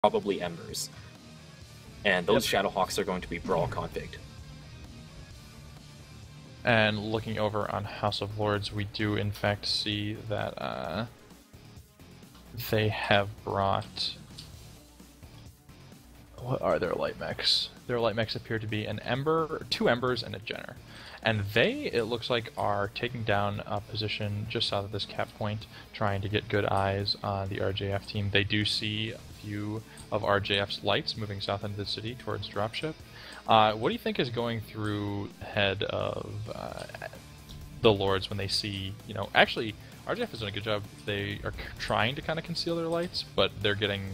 probably Embers. And those Shadowhawks are going to be Brawl configured. And looking over on House of Lords, we do in fact see that they have brought... What are their light mechs? Their light mechs appear to be an Ember, 2 Embers, and a Jenner. And they, it looks like, are taking down a position just south of this cap point, trying to get good eyes on the RJF team. They do see a few of RJF's lights moving south into the city towards dropship. What do you think is going through the head of the Lords when they see, you know, actually, RJF has done a good job. They are trying to kind of conceal their lights, but they're getting...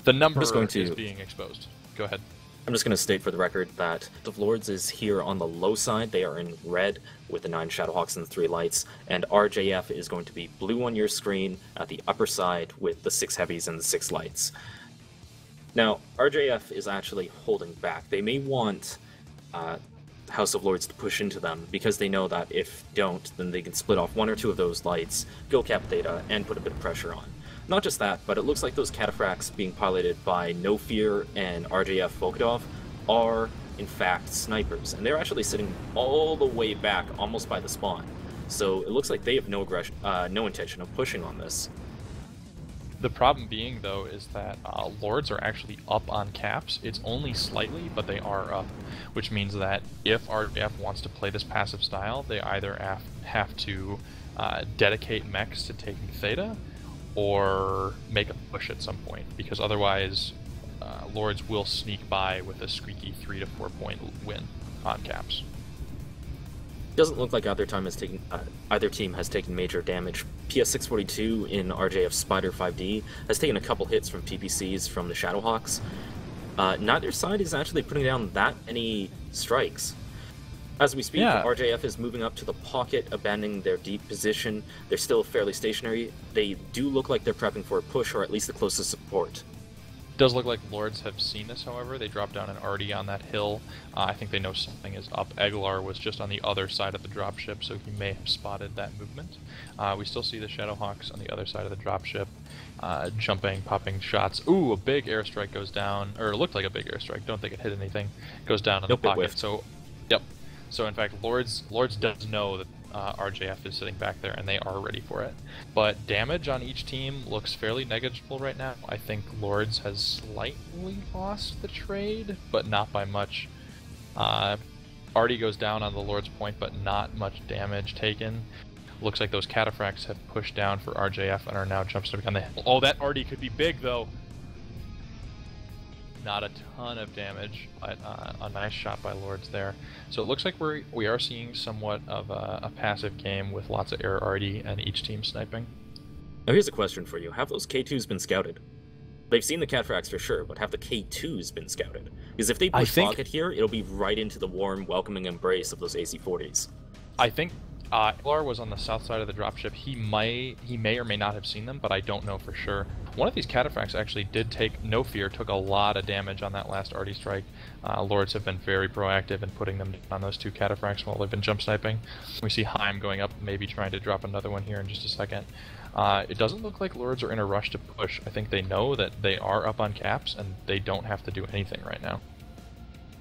The number is being exposed. Go ahead. I'm just going to state for the record that the Lords is here on the low side. They are in red with the 9 Shadowhawks and the 3 lights, and RJF is going to be blue on your screen at the upper side with the 6 heavies and the 6 lights. Now, RJF is actually holding back. They may want House of Lords to push into them because they know that if don't, then they can split off 1 or 2 of those lights, go cap Theta, and put a bit of pressure on. Not just that, but it looks like those cataphracts being piloted by No Fear and RJF Volkadov are, in fact, snipers, and they're actually sitting all the way back, almost by the spawn. So it looks like they have no intention of pushing on this. The problem being, though, is that Lords are actually up on caps. It's only slightly, but they are up, which means that if RJF wants to play this passive style, they either have to dedicate mechs to taking Theta, or make a push at some point, because otherwise Lords will sneak by with a squeaky 3 to 4 point win on caps. Doesn't look like either team has taken major damage. PS642 in RJF Spider 5D has taken a couple hits from PPCs from the Shadowhawks. Neither side is actually putting down that many strikes. As we speak, RJF is moving up to the pocket, abandoning their deep position. They're still fairly stationary. They do look like they're prepping for a push, or at least the closest support. Does look like Lords have seen this, however. They dropped down an arty on that hill. I think they know something is up. Eglar was just on the other side of the dropship, so he may have spotted that movement. We still see the Shadowhawks on the other side of the dropship, jumping, popping shots. Ooh, a big airstrike goes down, or it looked like a big airstrike. Don't think it hit anything. Goes down in the pocket. So, yep. So in fact, Lords does know that RJF is sitting back there, and they are ready for it. But damage on each team looks fairly negligible right now. I think Lords has slightly lost the trade, but not by much. Artie goes down on the Lord's point, but not much damage taken. Looks like those cataphracts have pushed down for RJF and are now jumping on the hill. Oh, that Artie could be big, though. Not a ton of damage, but a nice shot by Lords there. So it looks like we are seeing somewhat of a passive game with lots of air arty and each team sniping. Now here's a question for you. Have those K2s been scouted? They've seen the cataphracts for sure, but have the K2s been scouted? Because if they push Rocket here, it'll be right into the warm, welcoming embrace of those AC-40s. I think Eglar was on the south side of the dropship. He may or may not have seen them, but I don't know for sure. One of these cataphracts actually did take, No Fear, took a lot of damage on that last arty strike. Lords have been very proactive in putting them on those 2 cataphracts while they've been jump sniping. We see Heim going up, maybe trying to drop another one here in just a second. It doesn't look like Lords are in a rush to push. I think they know that they are up on caps, and they don't have to do anything right now.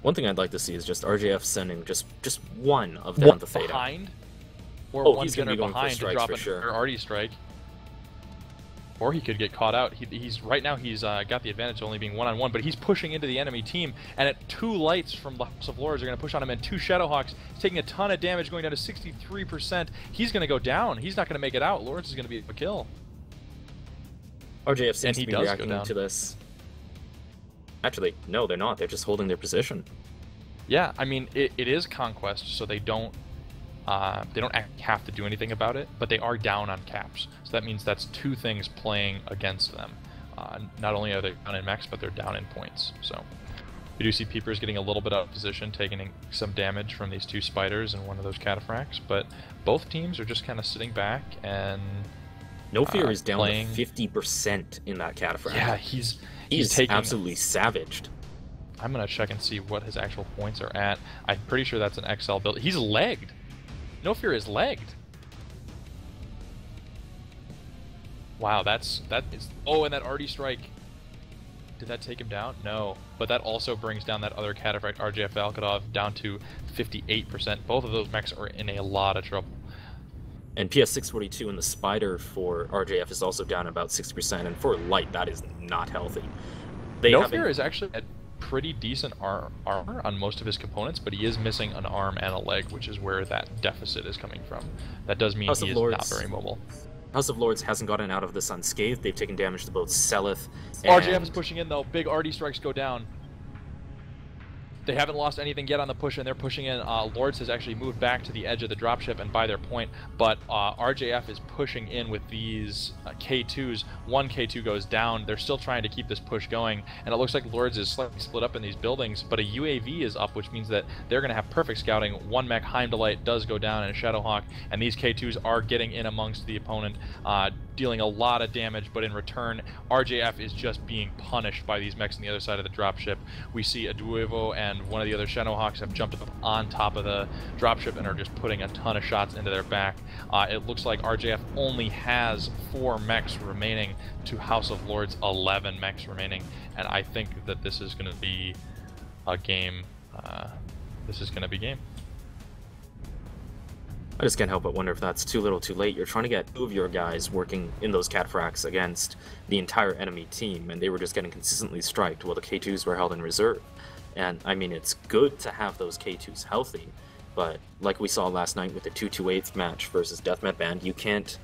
One thing I'd like to see is just RJF sending just one of them to Theta. Behind? Or one gunner behind to drop an arty strike. Or he could get caught out. Right now he's got the advantage of only being 1-on-1, but he's pushing into the enemy team, and at 2 lights from the House of Lords are going to push on him, and 2 Shadowhawks. He's taking a ton of damage, going down to 63%. He's going to go down. He's not going to make it out. Lords is going to be a kill. RJF seems to be reacting to this. Actually, no, they're not. They're just holding their position. Yeah, I mean, it is Conquest, so they don't have to do anything about it, but they are down on caps. So that means that's 2 things playing against them. Not only are they down in mechs, but they're down in points. So we do see Peepers getting a little bit out of position, taking some damage from these 2 spiders and one of those cataphracts, but both teams are just kind of sitting back and... No Fear is down to 50% in that cataphract. Yeah, he's absolutely savaged. I'm going to check and see what his actual points are at. I'm pretty sure that's an XL build. He's legged. No Fear is legged. Wow, that is... Oh, and that arty strike. Did that take him down? No. But that also brings down that other Cataphract RJF Valkadov down to 58%. Both of those mechs are in a lot of trouble. And PS642 and the Spider for RJF is also down about 60%, and for Light, that is not healthy. Nofir is actually at pretty decent armor on most of his components, but he is missing an arm and a leg, which is where that deficit is coming from. That does mean he is not very mobile. House of Lords hasn't gotten out of this unscathed. They've taken damage to both Selith and... RJF is pushing in, though. Big RD strikes go down. They haven't lost anything yet on the push, and they're pushing in. Lords has actually moved back to the edge of the dropship and by their point, but RJF is pushing in with these K2s. One K2 goes down. They're still trying to keep this push going, and it looks like Lords is slightly split up in these buildings, but a UAV is up, which means that they're going to have perfect scouting. One mech, Heimdallite, does go down, and a Shadowhawk, and these K2s are getting in amongst the opponent, dealing a lot of damage, but in return, RJF is just being punished by these mechs on the other side of the dropship. We see a Duevo and one of the other Shadowhawks have jumped up on top of the dropship and are just putting a ton of shots into their back. It looks like RJF only has 4 mechs remaining to House of Lords 11 mechs remaining, and I think that this is going to be a game. This is going to be game. I just can't help but wonder if that's too little too late. You're trying to get 2 of your guys working in those cataphracts against the entire enemy team, and they were just getting consistently striked while the K2s were held in reserve. And, I mean, it's good to have those K2s healthy, but like we saw last night with the 2/8 match versus Deathmet Band, you can't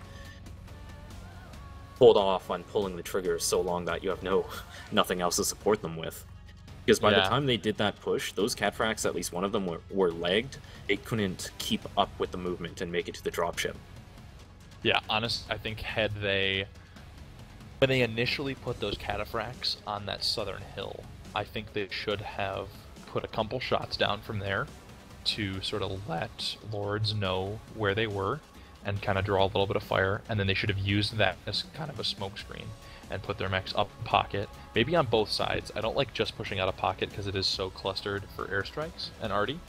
hold off on pulling the trigger so long that you have nothing else to support them with. Because by the time they did that push, those cataphracts, at least one of them, were legged. They couldn't keep up with the movement and make it to the dropship. Yeah, honestly, I think when they initially put those cataphracts on that southern hill, I think they should have put a couple shots down from there to sort of let Lords know where they were and kind of draw a little bit of fire, and then they should have used that as kind of a smokescreen and put their mechs up pocket, maybe on both sides. I don't like just pushing out a pocket because it is so clustered for airstrikes and arty.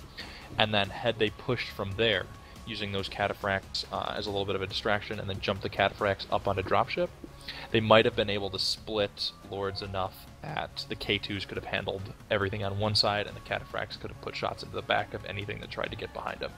And then had they pushed from there, using those cataphracts as a little bit of a distraction, and then jump the cataphracts up onto dropship, they might have been able to split Lords enough that the K2s could have handled everything on one side, and the cataphracts could have put shots into the back of anything that tried to get behind them.